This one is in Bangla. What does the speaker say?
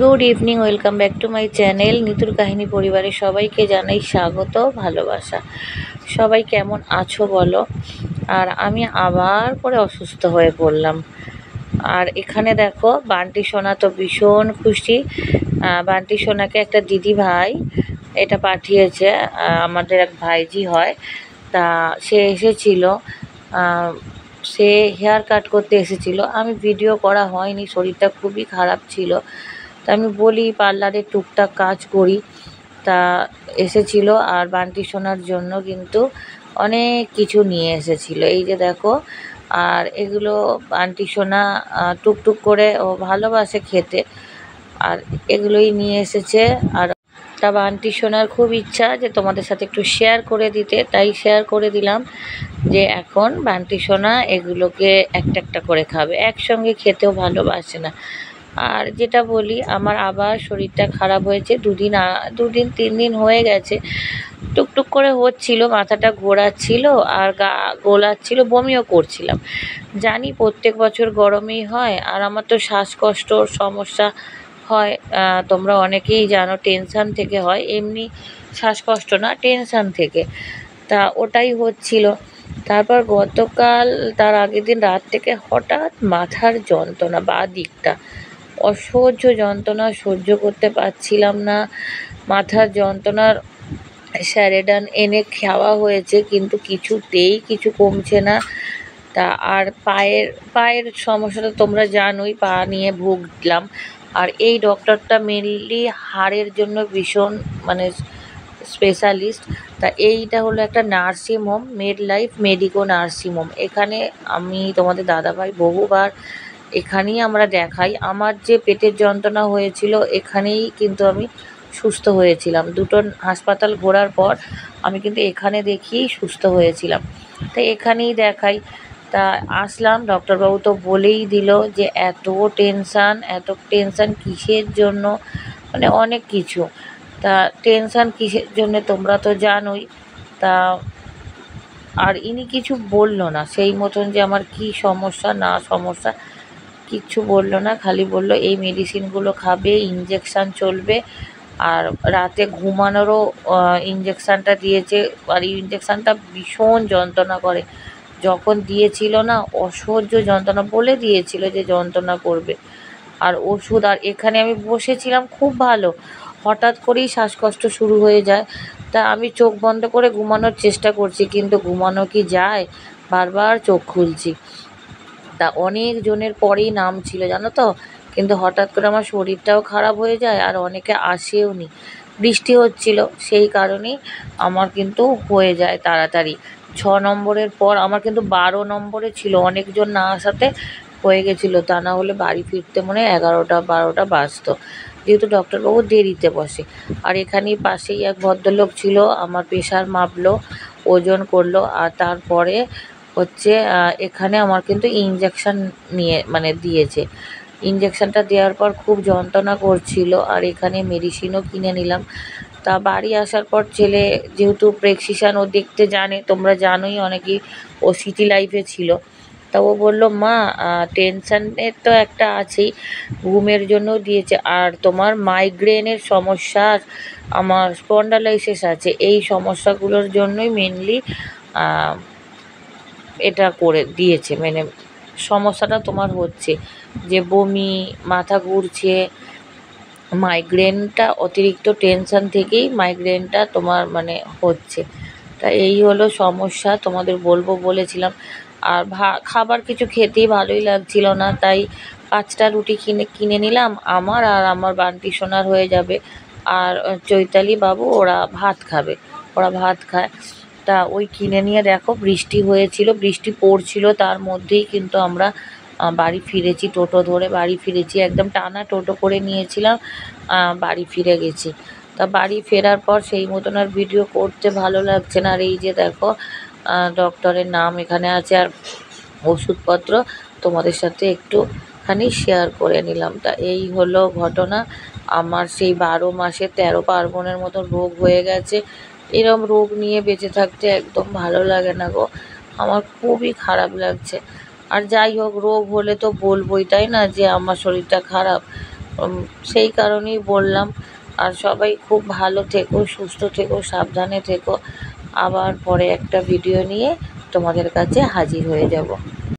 Good evening, welcome back to my channel নিতুর কাহিনী পরিবারে সবাইকে জানাই স্বাগত, ভালোবাসা। সবাই কেমন আছো বলো। আর আমি আবার পরে অসুস্থ হয়ে পড়লাম। আর এখানে দেখো বান্টি সোনা তো ভীষণ খুশি। বান্টি সোনাকে একটা দিদি ভাই এটা পাঠিয়েছে, আমাদের এক ভাইজি হয়। তা সে এসেছিল, সে হেয়ার কাট করতে এসেছিল। আমি ভিডিও করা হয়নি, শরীরটা খুবই খারাপ ছিল। তা আমি বলি পার্লারে টুকটাক কাজ করি। তা এসেছিল আর বান্টি সোনার জন্য কিন্তু অনেক কিছু নিয়ে এসেছিল। এই যে দেখো, আর এগুলো বান্টি সোনা টুকটুক করে ও ভালোবাসে খেতে, আর এগুলোই নিয়ে এসেছে। আর তা বান্টি সোনার খুব ইচ্ছা যে তোমাদের সাথে একটু শেয়ার করে দিতে, তাই শেয়ার করে দিলাম যে এখন বান্টি সোনা এগুলোকে একটা একটা করে খাবে, একসঙ্গে খেতেও ভালোবাসে না। আর যেটা বলি, আমার আবার শরীরটা খারাপ হয়েছে, দুদিন 3 দিন হয়ে গেছে। টুকটুক করে হচ্ছিল, মাথাটা ঘোরাচ্ছিল আর গা গোলাচ্ছিল, বমিও করছিলাম। জানি প্রত্যেক বছর গরমেই হয়, আর আমার তো শ্বাসকষ্টর সমস্যা হয়। তোমরা অনেকেই জানো টেনশান থেকে হয়, এমনি শ্বাসকষ্ট না, টেনশান থেকে। তা ওটাই হচ্ছিল। তারপর গতকাল, তার আগের দিন রাত থেকে হঠাৎ মাথার যন্ত্রণা, বাঁ দিকটা অসহ্য যন্ত্রণা, সহ্য করতে পারছিলাম না। মাথার যন্ত্রণার স্যারেডান এনে খাওয়া হয়েছে, কিন্তু কিছুতেই কিছু কমছে না। তা আর পায়ের সমস্যাটা তোমরা জানোই, পা নিয়ে ভুগলাম। আর এই ডক্টরটা মেনলি হাড়ের জন্য ভীষণ মানে স্পেশালিস্ট। তা এইটা হলো একটা nursing home, made life medico nursing home. এখানে আমি তোমাদের দাদাভাই বহুবার এখানেই আমরা দেখাই। আমার যে পেটের যন্ত্রণা হয়েছিল এখানেই কিন্তু আমি সুস্থ হয়েছিলাম। দুটো হাসপাতাল ঘোরার পর আমি কিন্তু এখানে দেখিয়েই সুস্থ হয়েছিলাম। তাই এখানেই দেখাই। তা আসলাম, ডক্টরবাবু তো বলেই দিল যে এত টেনশান কিসের জন্য, মানে অনেক কিছু। তা টেনশান কিসের জন্যে তোমরা তো জানোই। তা আর ইনি কিছু বললো না সেই মতন যে আমার কি সমস্যা না সমস্যা, কিচ্ছু বললো না। খালি বললো এই মেডিসিনগুলো খাবে, ইঞ্জেকশান চলবে, আর রাতে ঘুমানোরও ইঞ্জেকশানটা দিয়েছে। আর এই ইঞ্জেকশানটা ভীষণ যন্ত্রণা করে। যখন দিয়েছিল না, অসহ্য যন্ত্রণা, বলে দিয়েছিল যে যন্ত্রণা করবে। আর ওষুধ, আর এখানে আমি বসেছিলাম খুব ভালো, হঠাৎ করেই শ্বাসকষ্ট শুরু হয়ে যায়। তা আমি চোখ বন্ধ করে ঘুমানোর চেষ্টা করছি, কিন্তু ঘুমানো কি যায়, বারবার চোখ খুলছি। তা অনেক জনের পরেই নাম ছিল জানো তো, কিন্তু হঠাৎ করে আমার শরীরটাও খারাপ হয়ে যায়, আর অনেকে আসেও নি। বৃষ্টি হচ্ছিল, সেই কারণেই আমার কিন্তু হয়ে যায় তাড়াতাড়ি। 6 নম্বরের পর আমার কিন্তু 12 নম্বরে ছিল, অনেকজন না আসাতে হয়ে গেছিলো। তা না হলে বাড়ি ফিরতে মনে হয় 11টা 12টা বাজতো, যেহেতু ডক্টরবাবু দেরিতে বসে। আর এখানেই পাশেই এক ভদ্রলোক ছিল, আমার প্রেশার মাপলো, ওজন করলো, আর তারপরে হচ্ছে এখানে আমার কিন্তু ইঞ্জেকশান দিয়েছে। ইঞ্জেকশানটা দেওয়ার পর খুব যন্ত্রণা করছিল, আর এখানে মেডিসিনও কিনে নিলাম। তা বাড়ি আসার পর ছেলে যেহেতু প্রেসক্রিপশান ও দেখতে জানে, তোমরা জানোই অনেকেই, ও সিটি লাইফে ছিল। তা ও বললো মা, টেনশানের তো একটা আছেই, ঘুমের জন্যও দিয়েছে, আর তোমার মাইগ্রেনের সমস্যা, আমার স্পন্ডালাইসিস আছে, এই সমস্যাগুলোর জন্যই মেনলি এটা করে দিয়েছে। মানে সমস্যাটা তোমার হচ্ছে যে বমি, মাথা ঘুরছে, মাইগ্রেনটা অতিরিক্ত টেনশান থেকেই মাইগ্রেনটা তোমার মানে হচ্ছে। তা এই হলো সমস্যা, তোমাদের বলবো বলেছিলাম। আর খাবার কিছু খেতেই ভালোই লাগছিল না, তাই 5টা রুটি কিনে নিলাম, আমার আর আমার বান্টি সোনার হয়ে যাবে। আর চৈতালি বাবু ওরা ভাত খাবে, ওরা ভাত খায়। তা ওই কিনে নিয়ে দেখো, বৃষ্টি হয়েছিল, বৃষ্টি পড়ছিল, তার মধ্যেই কিন্তু আমরা বাড়ি ফিরেছি, টোটো ধরে বাড়ি ফিরেছি। একদম টানা টোটো করে নিয়েছিলাম, বাড়ি ফিরে গেছি। তা বাড়ি ফেরার পর সেই মতন আর ভিডিও করতে ভালো লাগছে না। আর এই যে দেখো, ডক্টরের নাম এখানে আছে, আর ওষুধপত্র তোমাদের সাথে একটুখানি শেয়ার করে নিলাম। তা এই হলো ঘটনা। আমার সেই 12 মাসে 13 পার্বণের মতো রোগ হয়ে গেছে। এরম রোগ নিয়ে বেঁচে থাকতে একদম ভালো লাগে না গো, আমার খুবই খারাপ লাগছে। আর যাই হোক, রোগ হলে তো বলবোই, তাই না, যে আমার শরীরটা খারাপ। সেই কারণেই বললাম। আর সবাই খুব ভালো থেকো, সুস্থ থেকো, সাবধানে থেকো। আবার পরে একটা ভিডিও নিয়ে তোমাদের কাছে হাজির হয়ে যাব।